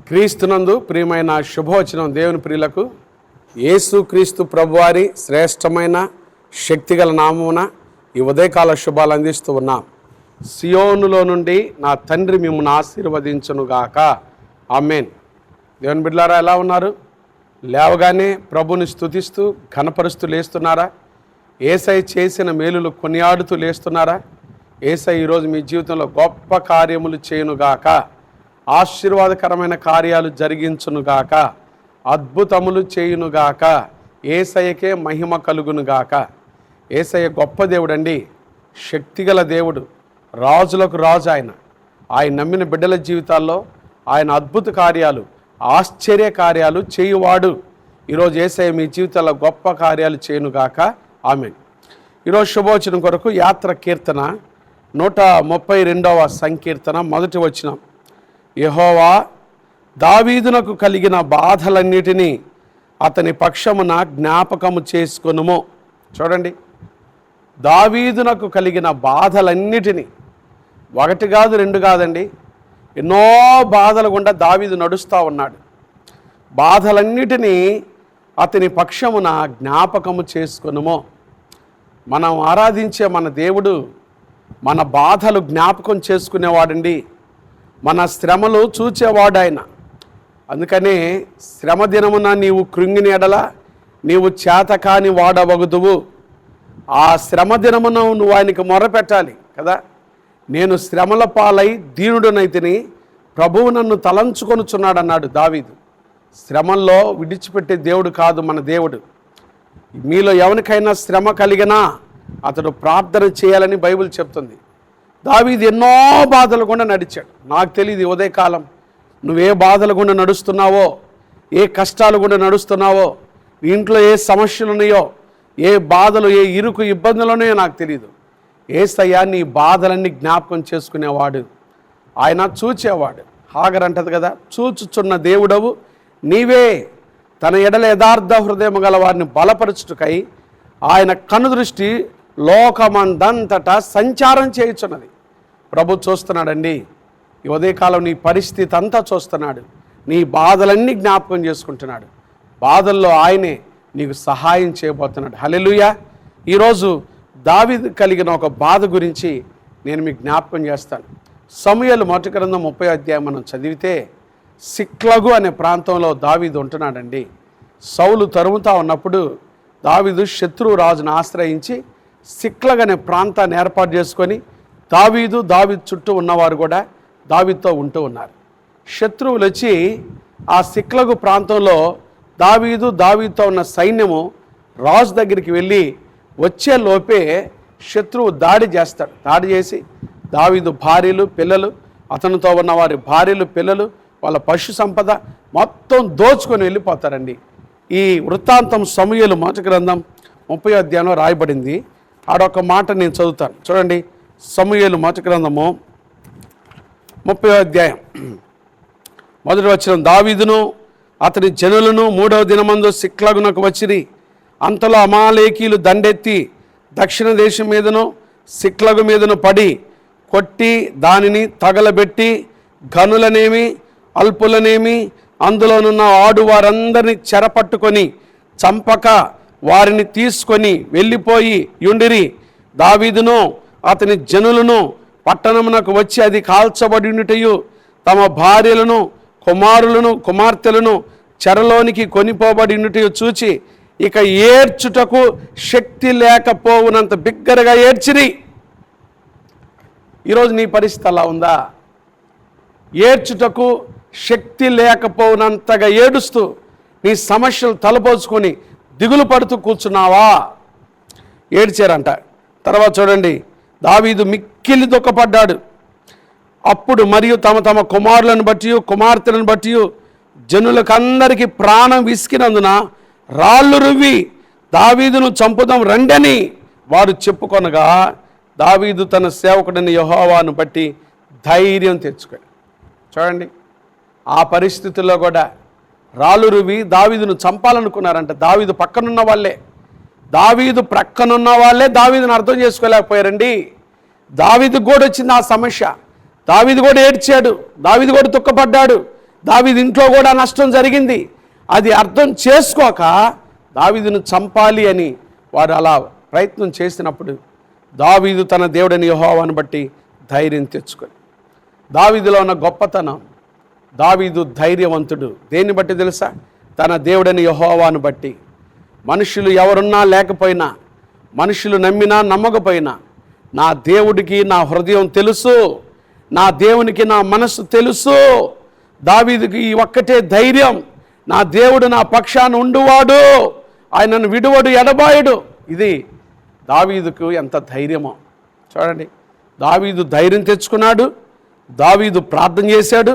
క్రీస్తునందు ప్రియమైన శుభవచనం దేవుని ప్రియులకు యేసు క్రీస్తు ప్రభువారి శ్రేష్టమైన శక్తిగల నామమున ఈ ఉదయకాల శుభాలు అందిస్తూ ఉన్నాం. సియోనులో నుండి నా తండ్రి మిమ్మల్ని ఆశీర్వదించునుగాక. ఆమేన్. దేవుని బిడ్డలారా, ఎలా ఉన్నారు? లేవగానే ప్రభుని స్తుతిస్తూ ఘనపరుస్తూ లేస్తున్నారా? యేసయ్య చేసిన మేలులు కొనియాడుతూ లేస్తున్నారా? యేసయ్య ఈరోజు మీ జీవితంలో గొప్ప కార్యములు చేయునుగాక, ఆశీర్వాదకరమైన కార్యాలు జరిగించునుగాక, అద్భుతములు చేయునుగాక, యేసయ్యకే మహిమ కలుగునుగాక. యేసయ్య గొప్ప దేవుడండి, శక్తిగల దేవుడు, రాజులకు రాజు. ఆయన నమ్మిన బిడ్డల జీవితాల్లో ఆయన అద్భుత కార్యాలు, ఆశ్చర్య కార్యాలు చేయువాడు. ఈరోజు యేసయ్య మీ జీవితాల్లో గొప్ప కార్యాలు చేయునుగాక. ఆమేన్. ఈరోజు శుభవచనం కొరకు యాత్ర కీర్తన 132వ సంకీర్తన మొదటి వచనం. యెహోవా దావీదునకు కలిగిన బాధలన్నిటినీ అతని పక్షమున జ్ఞాపకము చేసుకొనుము. చూడండి, దావీదునకు కలిగిన బాధలన్నిటినీ, ఒకటి కాదు రెండు కాదండి, ఎన్నో బాధలు గుండా దావీదు నడుస్తూ ఉన్నాడు. బాధలన్నిటినీ అతని పక్షమున జ్ఞాపకము చేసుకొనుము. మనం ఆరాధించే మన దేవుడు మన బాధలు జ్ఞాపకం చేసుకునేవాడండి, మన శ్రమలు చూచేవాడు ఆయన. అందుకనే శ్రమ దినమున నీవు కృంగిని ఎడల నీవు చేతకాని వాడవగుదువు. ఆ శ్రమ దినమున నువ్వు ఆయనకి మొరపెట్టాలి కదా. నేను శ్రమల పాలై దీనుడనైతిని, ప్రభువు నన్ను తలంచుకొనుచున్నాడు అన్నాడు దావీదు. శ్రమల్లో విడిచిపెట్టే దేవుడు కాదు మన దేవుడు. మీలో ఎవరికైనా శ్రమ కలిగినా అతడు ప్రార్థన చేయాలని బైబిల్ చెప్తుంది. దావీదు ఎన్నో బాధలు గుండా నడిచాడు. నాకు తెలియదు ఉదయకాలం నువ్వే బాధలు గుండా నడుస్తున్నావో, ఏ కష్టాలు గుండా నడుస్తున్నావో, నీ ఇంట్లో ఏ సమస్యలు ఉన్నాయో, ఏ బాధలు, ఏ ఇరుకు ఇబ్బందులు ఉన్నాయో నాకు తెలియదు. యేసయ్య నీ బాధలన్నీ జ్ఞాపకం చేసుకునేవాడు, ఆయన చూచేవాడు. హాగర్ అంటది కదా, చూచుచున్న దేవుడవు నీవే, తన ఎడల యథార్థ హృదయం గల వారిని బలపరచుటకై ఆయన కనుదృష్టి లోకమందంతటా సంచారం చేయుచున్నది. ప్రభు చూస్తున్నాడండి. ఈ ఉదయకాలం నీ పరిస్థితి అంతా చూస్తున్నాడు. నీ బాధలన్నీ జ్ఞాపకం చేసుకుంటున్నాడు. బాధల్లో ఆయనే నీకు సహాయం చేయబోతున్నాడు. హల్లెలూయా. ఈరోజు దావీదు కలిగిన ఒక బాధ గురించి నేను మీకు జ్ఞాపకం చేస్తాను. సమూయేలు మొదటి గ్రంథం 30వ అధ్యాయం మనం చదివితే, సిక్లగు అనే ప్రాంతంలో దావీదు ఉంటున్నాడండి. సౌలు తరుముతా ఉన్నప్పుడు దావీదు శత్రువు రాజును ఆశ్రయించి సిక్లగ్ అనే ప్రాంతాన్ని ఏర్పాటు చేసుకొని దావీదు చుట్టూ ఉన్నవారు కూడా దావీదుతో ఉంటూ ఉన్నారు. శత్రువులు వచ్చి ఆ సిక్లగు ప్రాంతంలో దావీదుతో ఉన్న సైన్యము రాజు దగ్గరికి వెళ్ళి వచ్చే లోపే శత్రువు దాడి చేస్తాడు. దాడి చేసి దావీదు భార్యలు పిల్లలు, అతనితో ఉన్న వారి భార్యలు పిల్లలు, వాళ్ళ పశు సంపద మొత్తం దోచుకొని వెళ్ళిపోతారండి. ఈ వృత్తాంతం సమూయేలు మొదటి గ్రంథం 30వ అధ్యాయంలో రాయబడింది. ఆడొక మాట నేను చదువుతాను చూడండి. సమూయేలు మొదటి గ్రంథము 30వ అధ్యాయం మొదటి వచనం. దావీదును అతని జనులను 3వ దినమందు సిక్లగునకు వచ్చిరి. అంతలో అమాలేకీలు దండెత్తి దక్షిణ దేశం మీదను సిక్లగు మీదను పడి కొట్టి దానిని తగలబెట్టి గనులనేమి అల్పులనేమి అందులోనున్న ఆడువారందరినీ చెరపట్టుకొని చంపక వారిని తీసుకొని వెళ్ళిపోయి యుండిరి. దావీదును అతని జనులను పట్టణమునకు వచ్చి అది కాల్చబడి ఉండుటయు, తమ భార్యలను కుమారులను కుమార్తెలను చెరలోనికి కొనిపోబడి ఉండుటయు చూచి ఇక ఏడ్చుటకు శక్తి లేకపోవునంత బిగ్గరగా ఏడ్చిరి. ఈరోజు నీ పరిస్థితి అలా ఉందా? ఏడ్చుటకు శక్తి లేకపోవునంతగా ఏడుస్తూ నీ సమస్యలు తలపోసుకొని దిగులు పడుతూ కూర్చున్నావా? ఏడ్చారంట. తర్వాత చూడండి, దావీదు మిక్కిలి దుఃఖపడ్డాడు. అప్పుడు మరియు తమ కుమారులను బట్టి కుమార్తెలను బట్టి జనులకందరికీ ప్రాణం విసికినందున రాళ్ళు రువ్వి దావీదును చంపుదాం రండని వారు చెప్పుకొనగా దావీదు తన సేవకుడిని యెహోవాను బట్టి ధైర్యం తెచ్చుకోడు. చూడండి, ఆ పరిస్థితుల్లో కూడా రాళ్ళు రువి దావీదును చంపాలనుకున్నారంట. దావీదు పక్కనున్న వాళ్ళే దావీదును అర్థం చేసుకోలేకపోయారండి. దావీదుకు కూడా వచ్చింది ఆ సమస్య. దావీదు కూడా ఏడ్చాడు, దావీదు కూడా దుఃఖపడ్డాడు. దావీదు ఇంట్లో కూడా నష్టం జరిగింది. అది అర్థం చేసుకోక దావీదును చంపాలి అని వారు అలా ప్రయత్నం చేసినప్పుడు దావీదు తన దేవుడని యెహోవాను బట్టి ధైర్యం తెచ్చుకొని, దావీదులో ఉన్న గొప్పతనం, దావీదు ధైర్యవంతుడు. దేన్ని బట్టి తెలుసా? తన దేవుడని యెహోవాను బట్టి. మనుషులు ఎవరున్నా లేకపోయినా, మనుషులు నమ్మినా నమ్మకపోయినా, నా దేవుడికి నా హృదయం తెలుసు, నా దేవునికి నా మనసు తెలుసు. దావీదుకి ఈ ఒక్కటే ధైర్యం, నా దేవుడు నా పక్షాన ఉండువాడు, ఆయనను విడువడు ఎడబాయుడు. ఇది దావీదుకు ఎంత ధైర్యమో చూడండి. దావీదు ధైర్యం తెచ్చుకున్నాడు, దావీదు ప్రార్థన చేశాడు,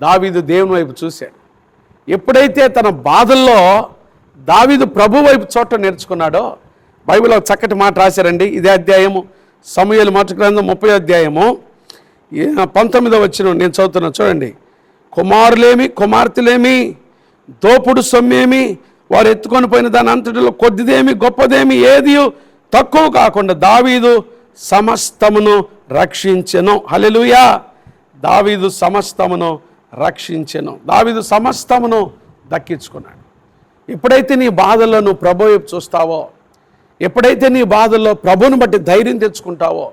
దావీదు దేవుని వైపు చూశాడు. ఎప్పుడైతే తన బాధల్లో దావీదు ప్రభు వైపు చూడటం నేర్చుకున్నాడో, బైబిల్లో చక్కటి మాట రాశారండి. ఇదే అధ్యాయము సమూయేలు మొదటి గ్రంథం 30వ అధ్యాయము 19వ వచనం నేను చదువుతున్నా చూడండి. కుమారులేమి కుమార్తెలేమి దోపుడు సొమ్మేమి వారు ఎత్తుకొని పోయిన దాని అంతటిలో కొద్దిదేమి గొప్పదేమి ఏది తక్కువ కాకుండా దావీదు సమస్తమును రక్షించెను. హల్లెలూయా. దావీదు సమస్తమును రక్షించెను. దావీదు సమస్తమును దక్కించుకున్నాడు. ఎప్పుడైతే నీ బాధల్లో నువ్వు ప్రభు వైపు చూస్తావో, ఎప్పుడైతే నీ బాధల్లో ప్రభువుని బట్టి ధైర్యం తెచ్చుకుంటావో,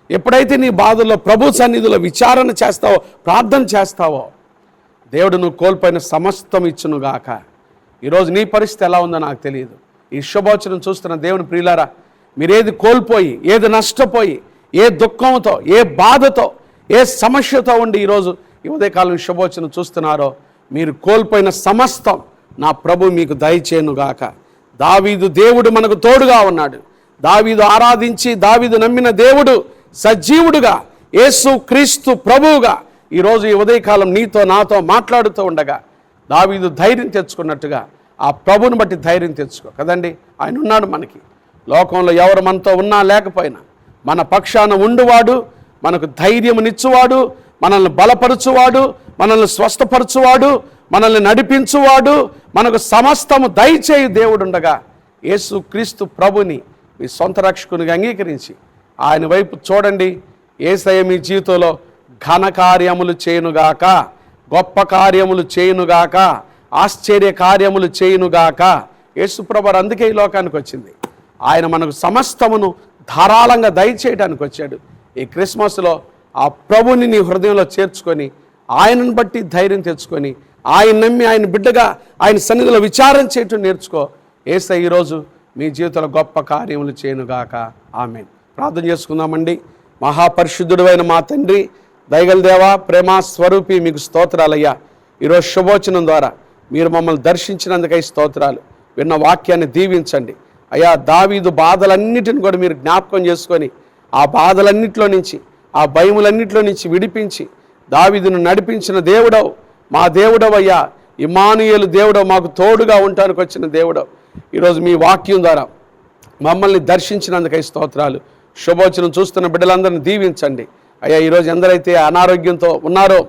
ఎప్పుడైతే నీ బాధల్లో ప్రభు సన్నిధిలో విచారణ చేస్తావో, ప్రార్థన చేస్తావో, దేవుడు నువ్వు కోల్పోయిన సమస్తం ఇచ్చునుగాక. ఈరోజు నీ పరిస్థితి ఎలా ఉందో నాకు తెలియదు. ఈ శుభవచనం చూస్తున్న దేవుని ప్రియులారా, మీరేది కోల్పోయి, ఏది నష్టపోయి, ఏ దుఃఖంతో, ఏ బాధతో, ఏ సమస్యతో ఉండి ఈరోజు ఈ ఉదయకాలం శుభవచనం చూస్తున్నారో, మీరు కోల్పోయిన సమస్తం నా ప్రభు మీకు దయచేయునుగాక. దావీదు దేవుడు మనకు తోడుగా ఉన్నాడు. దావీదు ఆరాధించి దావీదు నమ్మిన దేవుడు సజీవుడుగా, యేసు క్రీస్తు ప్రభువుగా ఈరోజు ఈ ఉదయకాలం నీతో నాతో మాట్లాడుతూ ఉండగా దావీదు ధైర్యం తెచ్చుకున్నట్టుగా ఆ ప్రభుని బట్టి ధైర్యం తెచ్చుకో కదండి. ఆయన ఉన్నాడు మనకి. లోకంలో ఎవరు మనతో ఉన్నా లేకపోయినా మన పక్షాన ఉండువాడు, మనకు ధైర్యమునిచ్చువాడు, మనల్ని బలపరచువాడు, మనల్ని స్వస్థపరచువాడు, మనల్ని నడిపించువాడు, మనకు సమస్తము దయచేయి దేవుడు ఉండగా యేసు క్రీస్తు ప్రభుని మీ సొంత రక్షకునిగా అంగీకరించి ఆయన వైపు చూడండి. యేసయ్య మీ జీవితంలో ఘన కార్యములు చేయునుగాక, గొప్ప కార్యములు చేయునుగాక, ఆశ్చర్య కార్యములు చేయునుగాక. యేసు ప్రభువు అందుకే ఈ లోకానికి వచ్చింది. ఆయన మనకు సమస్తమును ధారాళంగా దయచేయడానికి వచ్చాడు. ఈ క్రిస్మస్లో ఆ ప్రభుని నీ హృదయంలో చేర్చుకొని ఆయనను బట్టి ధైర్యం తెచ్చుకొని ఆయన నమ్మి ఆయన బిడ్డగా ఆయన సన్నిధిలో విచారం చేయటం నేర్చుకో. యేసయ్య ఈరోజు మీ జీవితంలో గొప్ప కార్యములు చేయునుగాక. ఆమేన్. ప్రార్థన చేసుకుందామండి. మహాపరిశుద్ధుడైన మా తండ్రి, దయగల దేవా, ప్రేమ స్వరూపి, మీకు స్తోత్రాలయ్యా. ఈరోజు శుభోచనం ద్వారా మీరు మమ్మల్ని దర్శించినందుకై స్తోత్రాలు. విన్న వాక్యాన్ని దీవించండి అయ్యా. దావీదు బాధలన్నిటిని కూడా మీరు జ్ఞాపకం చేసుకొని ఆ బాధలన్నిటిలో నుంచి, ఆ భయములన్నిటిలో నుంచి విడిపించి దావీదును నడిపించిన దేవుడవు, మా దేవుడవయ్యా. ఇమ్మానుయేలు దేవుడవు, మాకు తోడుగా ఉండటానికి వచ్చిన దేవుడవు. ఈరోజు మీ వాక్యం ద్వారా మమ్మల్ని దర్శించినందుకై స్తోత్రాలు. శుభోచనం చూస్తున్న బిడ్డలందరినీ దీవించండి అయ్యా. ఈరోజు ఎందరైతే అనారోగ్యంతో ఉన్నారో,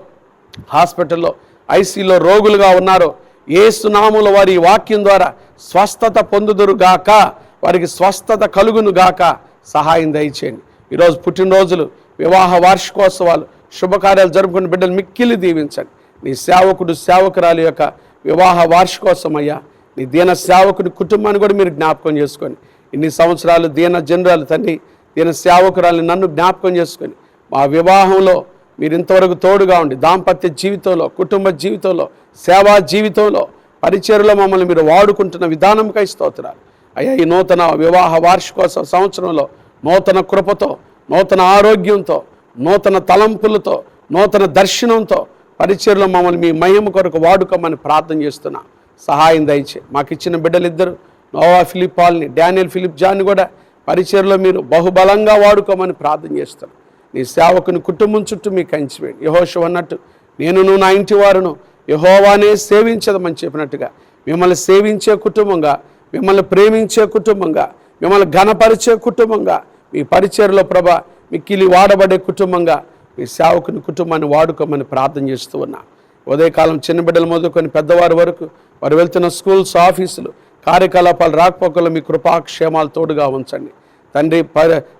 హాస్పిటల్లో ఐసీలో రోగులుగా ఉన్నారో, యేసు నామములో వారి వాక్యం ద్వారా స్వస్థత పొందుదురుగాక, వారికి స్వస్థత కలుగునుగాక. సహాయం దయచేయండి. ఈరోజు పుట్టినరోజులు, వివాహ వార్షికోత్సవాలు, శుభకార్యాలు జరుపుకున్న బిడ్డలు మిక్కిలి దీవించండి. నీ సేవకుడు సేవకురాలి యొక్క వివాహ వార్షికోత్సవం అయ్యా. నీ దీన సేవకుడి కుటుంబాన్ని కూడా మీరు జ్ఞాపకం చేసుకొని, ఇన్ని సంవత్సరాలు దీన జనరాలు తండ్రి, దీన సేవకురాలని నన్ను జ్ఞాపకం చేసుకొని మా వివాహంలో మీరు ఇంతవరకు తోడుగా ఉండి, దాంపత్య జీవితంలో, కుటుంబ జీవితంలో, సేవా జీవితంలో, పరిచర్లో మమ్మల్ని మీరు వాడుకుంటున్న విధానంకై స్తోత్రాలు అయ్యా. ఈ నూతన వివాహ వార్షికోత్సవ సంవత్సరంలో నూతన కృపతో, నూతన ఆరోగ్యంతో, నూతన తలంపులతో, నూతన దర్శనంతో పరిచర్లో మమ్మల్ని మీ మహిమ కొరకు వాడుకోమని ప్రార్థన చేస్తున్నా. సహాయం దయచే. మాకు ఇచ్చిన బిడ్డలిద్దరు నోవా ఫిలిప్ పాల్ని, డానియల్ ఫిలిప్ జాన్ని కూడా పరిచర్లో మీరు బహుబలంగా వాడుకోమని ప్రార్థన చేస్తాను. నీ సేవకుని కుటుంబం చుట్టూ మీకు కంచివేయండి. యెహోషువ అన్నట్టు నేనును నా ఇంటి వారును యెహోవానే సేవించదమని చెప్పినట్టుగా మిమ్మల్ని సేవించే కుటుంబంగా, మిమ్మల్ని ప్రేమించే కుటుంబంగా, మిమ్మల్ని ఘనపరిచే కుటుంబంగా, మీ పరిచర్లో ప్రభా మిక్కిలి వాడబడే కుటుంబంగా మీ సేవకుని కుటుంబాన్ని వాడుకోమని ప్రార్థన చేస్తూ ఉన్నా. ఉదయకాలం చిన్న బిడ్డలు మొదలుకొని పెద్దవారి వరకు వారు వెళ్తున్న స్కూల్స్, ఆఫీసులు, కార్యకలాపాలు, రాకపోకలు మీ కృపాక్షేమాలు తోడుగా ఉంచండి తండ్రి.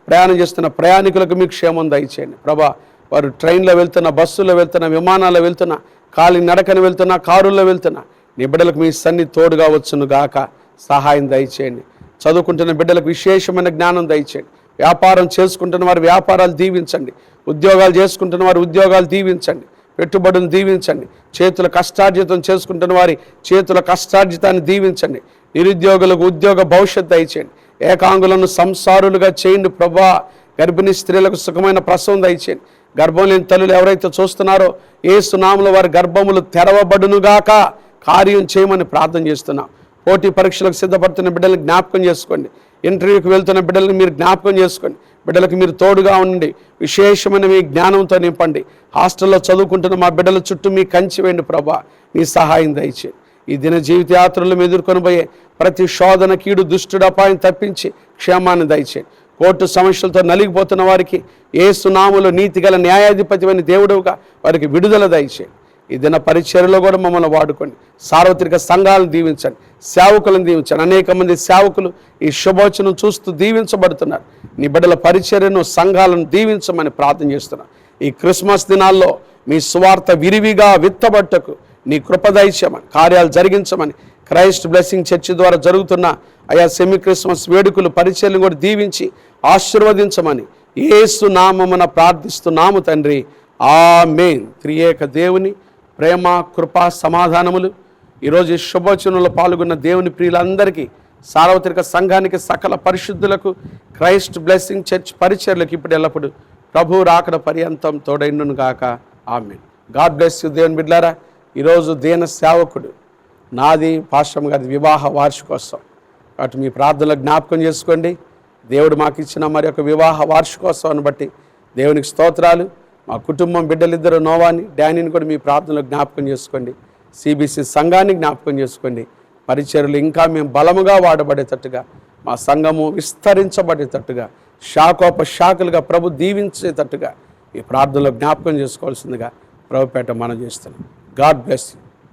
ప్రయాణం చేస్తున్న ప్రయాణికులకు మీ క్షేమం దయచేయండి ప్రభా. వారు ట్రైన్లో వెళ్తున్న, బస్సులో వెళ్తున్న, విమానాల్లో వెళ్తున్న కాలి నడకని వెళ్తున్నా, కారుల్లో వెళ్తున్నా, నీ బిడ్డలకు మీ సన్నిధి తోడుగా వచ్చును గాక. సహాయం దయచేయండి. చదువుకుంటున్న బిడ్డలకు విశేషమైన జ్ఞానం దయచేయండి. వ్యాపారం చేసుకుంటున్న వారి వ్యాపారాలు దీవించండి. ఉద్యోగాలు చేసుకుంటున్న వారి ఉద్యోగాలు దీవించండి. పెట్టుబడులు దీవించండి. చేతుల కష్టార్జితం చేసుకుంటున్న వారి చేతుల కష్టార్జితాన్ని దీవించండి. నిరుద్యోగులకు ఉద్యోగ భవిష్యత్తు దయచేయండి. ఏకాంగులను సంసారులుగా చేయండి ప్రభా. గర్భిణీ స్త్రీలకు సుఖమైన ప్రసవం దయచేయండి. గర్భం లేని తల్లులు ఎవరైతే చూస్తున్నారో యేసు నామములో వారి గర్భములు తెరవబడునుగాక. కార్యం చేయమని ప్రార్థన చేస్తున్నాం. పోటీ పరీక్షలకు సిద్ధపడుతున్న బిడ్డలను జ్ఞాపకం చేసుకోండి. ఇంటర్వ్యూకి వెళ్తున్న బిడ్డలను మీరు జ్ఞాపకం చేసుకోండి. బిడ్డలకు మీరు తోడుగా ఉండండి. విశేషమైన మీ జ్ఞానంతో నింపండి. హాస్టల్లో చదువుకుంటున్న మా బిడ్డల చుట్టూ మీ కంచి వేయండి ప్రభా. మీ సహాయం దయచేయండి. ఈ దిన జీవిత యాత్రలు ఎదుర్కొని పోయే ప్రతి శోధన, కీడు, దుష్టుడు, అపాయం తప్పించి క్షేమాన్ని దయచేయండి. కోర్టు సమస్యలతో నలిగిపోతున్న వారికి యేసు నామములో నీతిగల న్యాయాధిపతివైన దేవుడుగా వారికి విడుదల దయచేయండి. ఈ దిన పరిచర్యలో కూడా మమ్మల్ని వాడుకోండి. సార్వత్రిక సంఘాలను దీవించండి. సేవకులను దీవించండి. అనేక మంది సేవకులు ఈ శుభవచనం చూస్తూ దీవించబడుతున్నారు. నీ బిడ్డల పరిచర్యను, సంఘాలను దీవించమని ప్రార్థన చేస్తున్నాను. ఈ క్రిస్మస్ దినాల్లో మీ సువార్త విరివిగా విత్తబట్టకు నీ కృప దయచేయమని, కార్యాలు జరిగించమని, క్రైస్ట్ బ్లెస్సింగ్ చర్చి ద్వారా జరుగుతున్న ఆయా సెమీ క్రిస్మస్ వేడుకలు, పరిచర్యలను కూడా దీవించి ఆశీర్వదించమని యేసు నామమున ప్రార్థిస్తున్నాము తండ్రి. ఆమేన్. త్రియేక దేవుని ప్రేమ, కృప, సమాధానములు ఈరోజు ఈ శుభవచనంలో పాల్గొన్న దేవుని ప్రియులందరికీ, సార్వత్రిక సంఘానికి, సకల పరిశుద్ధులకు, క్రైస్ట్ బ్లెస్సింగ్ చర్చ్ పరిచర్లకు ఇప్పుడు ఎల్లప్పుడు ప్రభు రాకడ పర్యంతం తోడైండును గాక. ఆమేన్. గాడ్ బ్లెస్ యు దేవుని బిడ్డలారా. ఈరోజు దీన సేవకుడు నాది పాస్టర్ గారి వివాహ వార్షికోత్సవం. కాబట్టి మీ ప్రార్థనలు జ్ఞాపకం చేసుకోండి. దేవుడు మాకు ఇచ్చిన మరి ఒక వివాహ వార్షికోత్సవాన్ని బట్టి దేవునికి స్తోత్రాలు. మా కుటుంబం బిడ్డలిద్దరు నోవాని, డానీని కూడా మీ ప్రార్థనలో జ్ఞాపకం చేసుకోండి. సిబిసి సంఘాన్ని జ్ఞాపకం చేసుకోండి. పరిచర్యలు ఇంకా మేము బలముగా వాడబడేటట్టుగా, మా సంఘము విస్తరించబడేటట్టుగా, శాఖోపశాఖలుగా ప్రభు దీవించేటట్టుగా ఈ ప్రార్థనలో జ్ఞాపకం చేసుకోవాల్సిందిగా ప్రభుపేట మనం చేస్తున్నాం. God bless you.